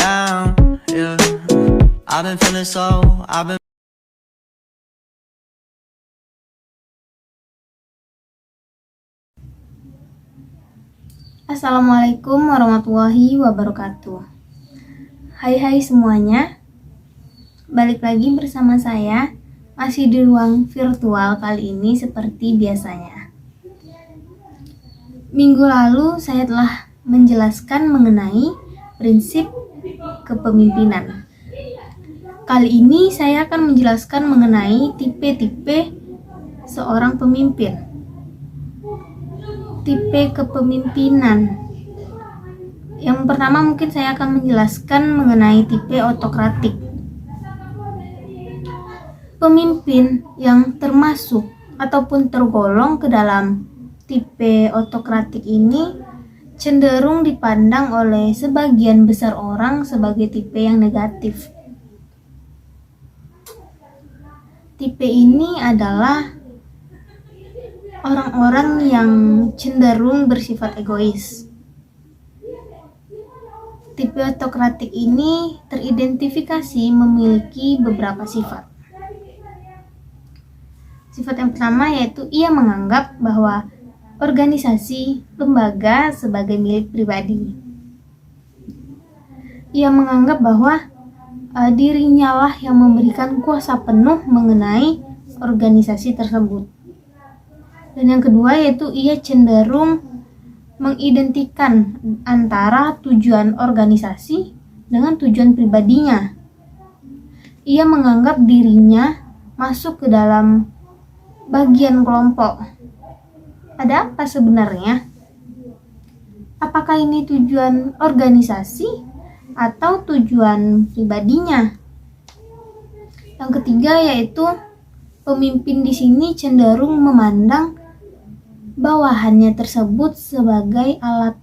down, yeah. I've been feeling so, I've been. Assalamualaikum warahmatullahi wabarakatuh. Hai semuanya, balik lagi bersama saya, masih di ruang virtual kali ini seperti biasanya. Minggu lalu saya telah menjelaskan mengenai prinsip kepemimpinan. Kali ini saya akan menjelaskan mengenai tipe-tipe seorang pemimpin. Tipe kepemimpinan. Yang pertama mungkin saya akan menjelaskan mengenai tipe otokratik. Pemimpin yang termasuk ataupun tergolong ke dalam tipe otokratik ini cenderung dipandang oleh sebagian besar orang sebagai tipe yang negatif. Tipe ini adalah orang-orang yang cenderung bersifat egois. Tipe otokratik ini teridentifikasi memiliki beberapa sifat. Sifat yang pertama yaitu ia menganggap bahwa organisasi, lembaga sebagai milik pribadi. Ia menganggap bahwa dirinya lah yang memberikan kuasa penuh mengenai organisasi tersebut. Dan yang kedua yaitu ia cenderung mengidentikan antara tujuan organisasi dengan tujuan pribadinya. Ia menganggap dirinya masuk ke dalam bagian kelompok. Ada apa sebenarnya? Apakah ini tujuan organisasi atau tujuan pribadinya? Yang ketiga yaitu pemimpin di sini cenderung memandang bawahannya tersebut sebagai alat.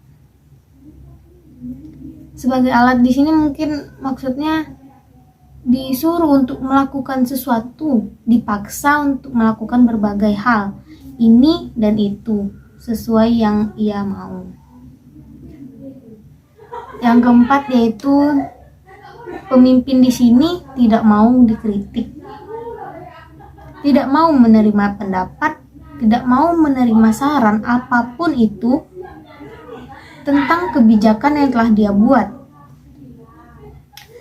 Sebagai alat di sini mungkin maksudnya disuruh untuk melakukan sesuatu, dipaksa untuk melakukan berbagai hal, ini dan itu, sesuai yang ia mau. Yang keempat yaitu pemimpin di sini tidak mau dikritik. Tidak mau menerima pendapat, tidak mau menerima saran apapun itu tentang kebijakan yang telah dia buat.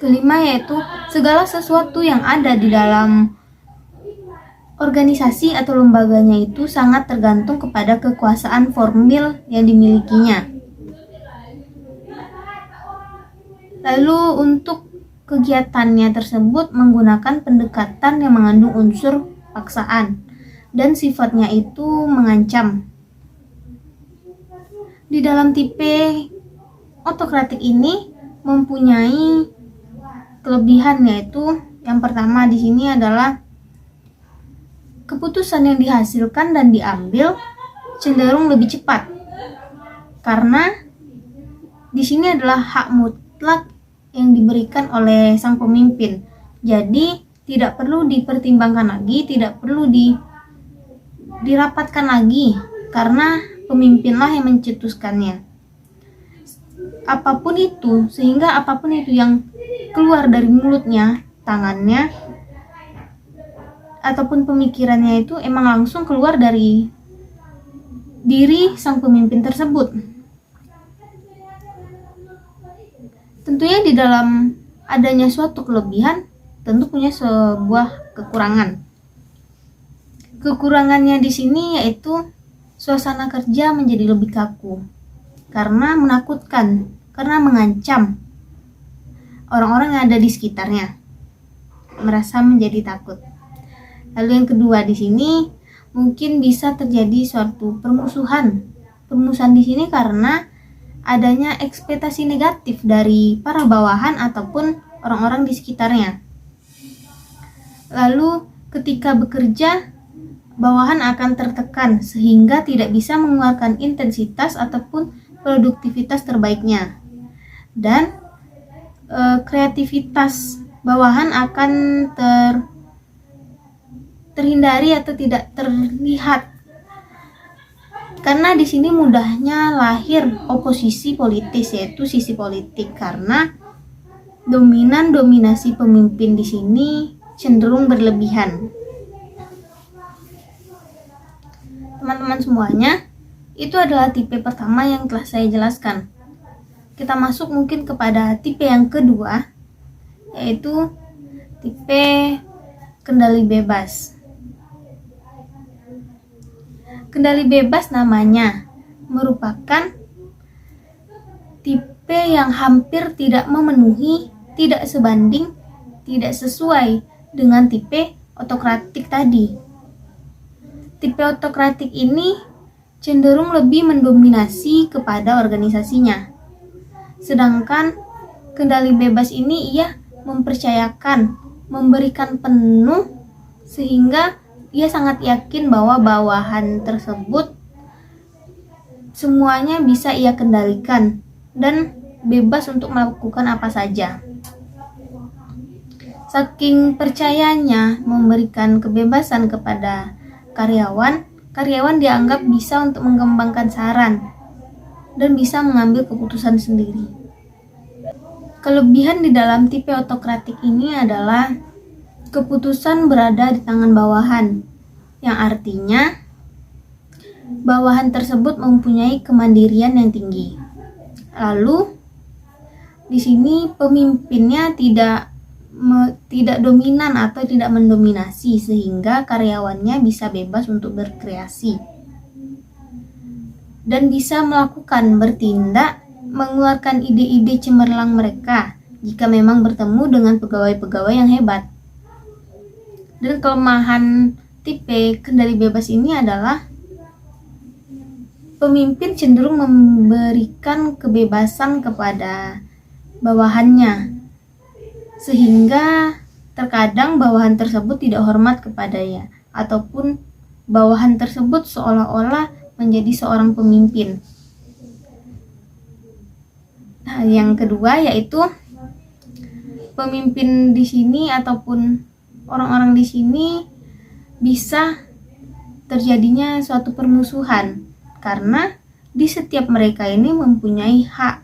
Kelima yaitu segala sesuatu yang ada di dalam organisasi atau lembaganya itu sangat tergantung kepada kekuasaan formil yang dimilikinya. Lalu untuk kegiatannya tersebut menggunakan pendekatan yang mengandung unsur paksaan dan sifatnya itu mengancam. Di dalam tipe otokratik ini mempunyai kelebihan yaitu yang pertama di sini adalah keputusan yang dihasilkan dan diambil cenderung lebih cepat. Karena di sini adalah hak mutlak yang diberikan oleh sang pemimpin. Jadi tidak perlu dipertimbangkan lagi, tidak perlu dirapatkan lagi karena pemimpinlah yang mencetuskannya. Apapun itu, sehingga apapun itu yang keluar dari mulutnya, tangannya, ataupun pemikirannya itu emang langsung keluar dari diri sang pemimpin tersebut. Tentunya di dalam adanya suatu kelebihan, tentu punya sebuah kekurangan. Kekurangannya di sini yaitu suasana kerja menjadi lebih kaku karena menakutkan, karena mengancam orang-orang yang ada di sekitarnya, merasa menjadi takut. Lalu yang kedua di sini mungkin bisa terjadi suatu permusuhan. Permusuhan di sini karena adanya ekspektasi negatif dari para bawahan ataupun orang-orang di sekitarnya. Lalu ketika bekerja, bawahan akan tertekan sehingga tidak bisa mengeluarkan intensitas ataupun produktivitas terbaiknya. Dan kreativitas bawahan akan terhindari atau tidak terlihat. Karena di sini mudahnya lahir oposisi politis, yaitu sisi politik, karena dominasi pemimpin di sini cenderung berlebihan. Teman-teman semuanya, itu adalah tipe pertama yang telah saya jelaskan. Kita masuk mungkin kepada tipe yang kedua, yaitu tipe kendali bebas. Kendali bebas namanya merupakan tipe yang hampir tidak memenuhi, tidak sebanding, tidak sesuai dengan tipe otokratik tadi. Tipe otokratik ini cenderung lebih mendominasi kepada organisasinya. Sedangkan kendali bebas ini ia mempercayakan, memberikan penuh sehingga ia sangat yakin bahwa bawahan tersebut semuanya bisa ia kendalikan dan bebas untuk melakukan apa saja. Saking percayanya memberikan kebebasan kepada karyawan dianggap bisa untuk mengembangkan saran dan bisa mengambil keputusan sendiri. Kelebihan di dalam tipe otokratik ini adalah keputusan berada di tangan bawahan, yang artinya bawahan tersebut mempunyai kemandirian yang tinggi. Lalu di sini pemimpinnya tidak dominan atau tidak mendominasi sehingga karyawannya bisa bebas untuk berkreasi dan bisa melakukan, bertindak, mengeluarkan ide-ide cemerlang mereka jika memang bertemu dengan pegawai-pegawai yang hebat. Dan kelemahan tipe kendali bebas ini adalah pemimpin cenderung memberikan kebebasan kepada bawahannya, sehingga terkadang bawahan tersebut tidak hormat kepadanya, ataupun bawahan tersebut seolah-olah menjadi seorang pemimpin. Nah, yang kedua yaitu pemimpin di sini ataupun orang-orang di sini bisa terjadinya suatu permusuhan karena di setiap mereka ini mempunyai hak.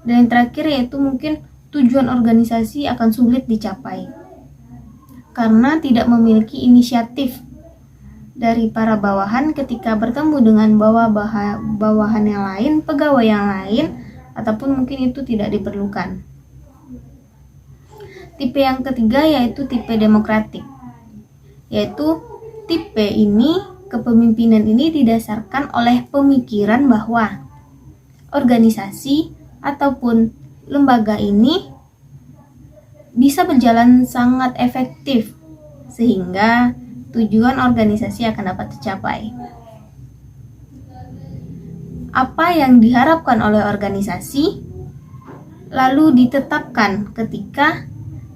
Dan yang terakhir yaitu mungkin tujuan organisasi akan sulit dicapai karena tidak memiliki inisiatif dari para bawahan ketika bertemu dengan bawahan yang lain, pegawai yang lain, ataupun mungkin itu tidak diperlukan. Tipe yang ketiga yaitu tipe demokratik, yaitu tipe ini, kepemimpinan ini didasarkan oleh pemikiran bahwa organisasi ataupun lembaga ini bisa berjalan sangat efektif sehingga tujuan organisasi akan dapat tercapai. Apa yang diharapkan oleh organisasi lalu ditetapkan ketika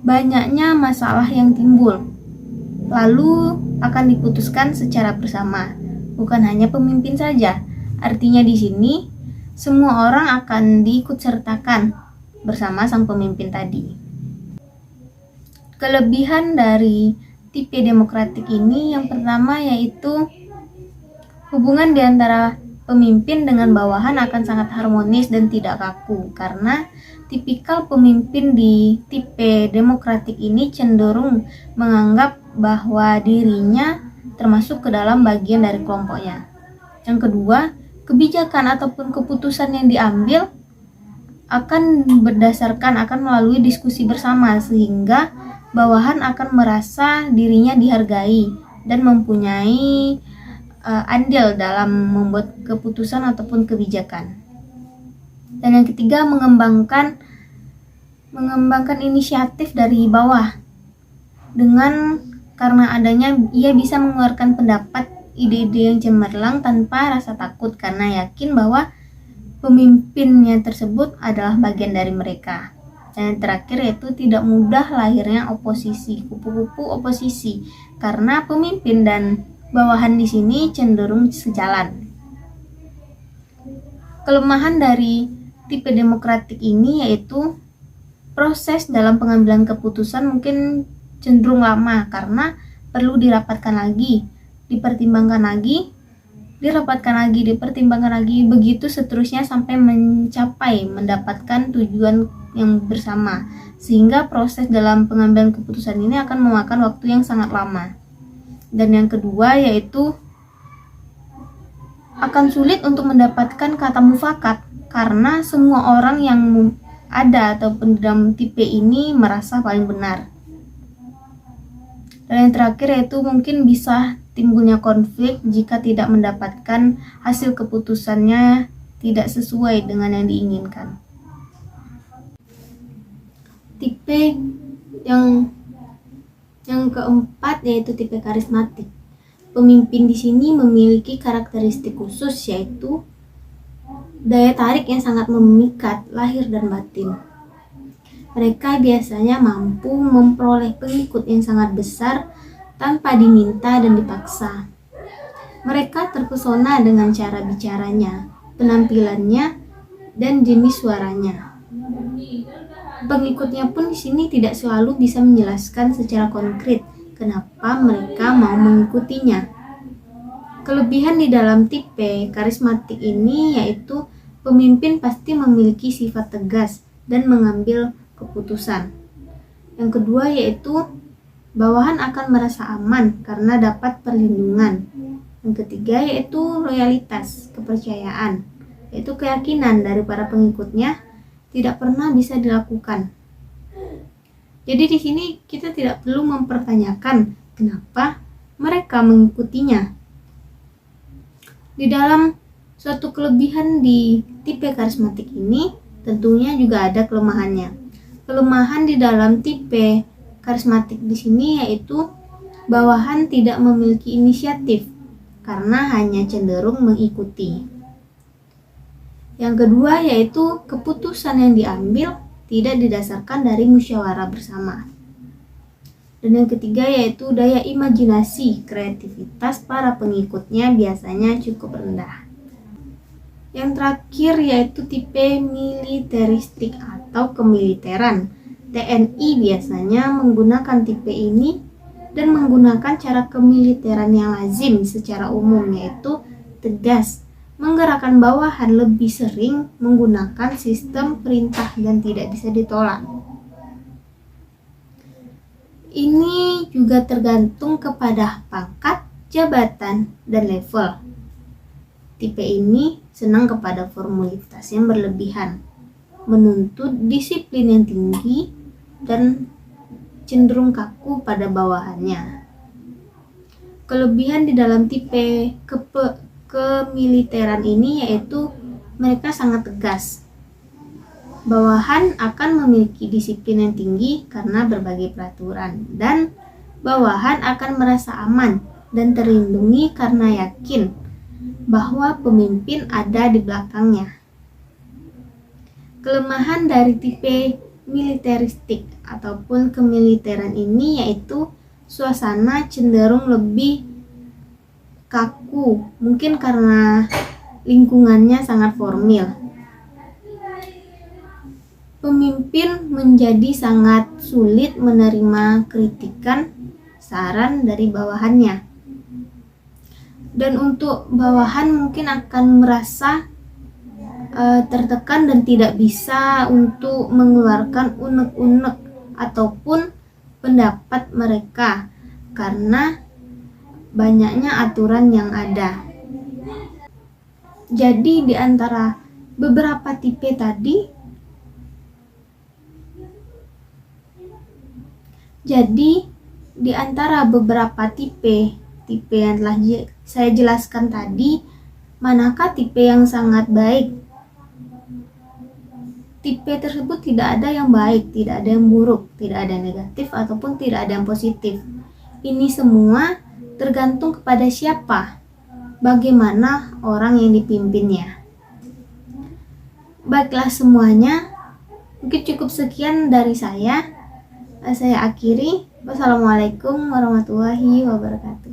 banyaknya masalah yang timbul, lalu akan diputuskan secara bersama, bukan hanya pemimpin saja. Artinya di sini semua orang akan diikut sertakan bersama sang pemimpin tadi. Kelebihan dari tipe demokratik ini yang pertama yaitu hubungan di antara pemimpin dengan bawahan akan sangat harmonis dan tidak kaku karena tipikal pemimpin di tipe demokratik ini cenderung menganggap bahwa dirinya termasuk ke dalam bagian dari kelompoknya. Yang kedua, kebijakan ataupun keputusan yang diambil akan akan melalui diskusi bersama sehingga bawahan akan merasa dirinya dihargai dan mempunyai andil dalam membuat keputusan ataupun kebijakan. Dan yang ketiga, mengembangkan inisiatif dari bawah. Karena adanya ia bisa mengeluarkan pendapat, ide-ide yang cemerlang tanpa rasa takut karena yakin bahwa pemimpinnya tersebut adalah bagian dari mereka. Dan yang terakhir yaitu tidak mudah lahirnya oposisi, kupu-kupu oposisi, karena pemimpin dan bawahan di sini cenderung sejalan. Kelemahan dari tipe demokratik ini yaitu proses dalam pengambilan keputusan mungkin cenderung lama karena perlu dirapatkan lagi, dipertimbangkan lagi, dirapatkan lagi, dipertimbangkan lagi, begitu seterusnya sampai mencapai mendapatkan tujuan yang bersama, sehingga proses dalam pengambilan keputusan ini akan memakan waktu yang sangat lama. Dan yang kedua yaitu akan sulit untuk mendapatkan kata mufakat, karena semua orang yang ada ataupun dalam tipe ini merasa paling benar. Dan yang terakhir yaitu mungkin bisa timbulnya konflik jika tidak mendapatkan hasil keputusannya tidak sesuai dengan yang diinginkan. Tipe yang keempat yaitu tipe karismatik. Pemimpin di sini memiliki karakteristik khusus yaitu daya tarik yang sangat memikat lahir dan batin. Mereka biasanya mampu memperoleh pengikut yang sangat besar tanpa diminta dan dipaksa. Mereka terpesona dengan cara bicaranya, penampilannya, dan jenis suaranya. Pengikutnya pun di sini tidak selalu bisa menjelaskan secara konkret kenapa mereka mau mengikutinya. Kelebihan di dalam tipe karismatik ini yaitu pemimpin pasti memiliki sifat tegas dan mengambil keputusan. Yang kedua yaitu bawahan akan merasa aman karena dapat perlindungan. Yang ketiga yaitu loyalitas, kepercayaan, yaitu keyakinan dari para pengikutnya tidak pernah bisa dilakukan. Jadi di sini kita tidak perlu mempertanyakan kenapa mereka mengikutinya. Di dalam suatu kelebihan di tipe karismatik ini tentunya juga ada kelemahannya. Kelemahan di dalam tipe karismatik di sini yaitu bawahan tidak memiliki inisiatif karena hanya cenderung mengikuti. Yang kedua yaitu keputusan yang diambil tidak didasarkan dari musyawarah bersama. Dan yang ketiga yaitu daya imajinasi, kreativitas para pengikutnya biasanya cukup rendah. Yang terakhir yaitu tipe militeristik atau kemiliteran. TNI biasanya menggunakan tipe ini dan menggunakan cara kemiliteran yang lazim secara umum yaitu tegas, menggerakkan bawahan, lebih sering menggunakan sistem perintah dan tidak bisa ditolak. Ini juga tergantung kepada pangkat, jabatan, dan level. Tipe ini senang kepada formalitas yang berlebihan, menuntut disiplin yang tinggi, dan cenderung kaku pada bawahannya. Kelebihan di dalam tipe kemiliteran ini yaitu mereka sangat tegas. Bawahan akan memiliki disiplin yang tinggi karena berbagai peraturan, dan bawahan akan merasa aman dan terlindungi karena yakin bahwa pemimpin ada di belakangnya. Kelemahan dari tipe militeristik ataupun kemiliteran ini yaitu suasana cenderung lebih kaku, mungkin karena lingkungannya sangat formal. Pemimpin menjadi sangat sulit menerima kritikan, saran dari bawahannya. Dan untuk bawahan mungkin akan merasa tertekan dan tidak bisa untuk mengeluarkan unek-unek ataupun pendapat mereka karena banyaknya aturan yang ada. Jadi di antara beberapa tipe tadi, tipe yang telah saya jelaskan tadi, manakah tipe yang sangat baik? Tipe tersebut tidak ada yang baik, tidak ada yang buruk, tidak ada yang negatif ataupun tidak ada yang positif. Ini semua tergantung kepada siapa, bagaimana orang yang dipimpinnya. Baiklah semuanya, mungkin cukup sekian dari saya. Saya akhiri. Wassalamualaikum warahmatullahi wabarakatuh.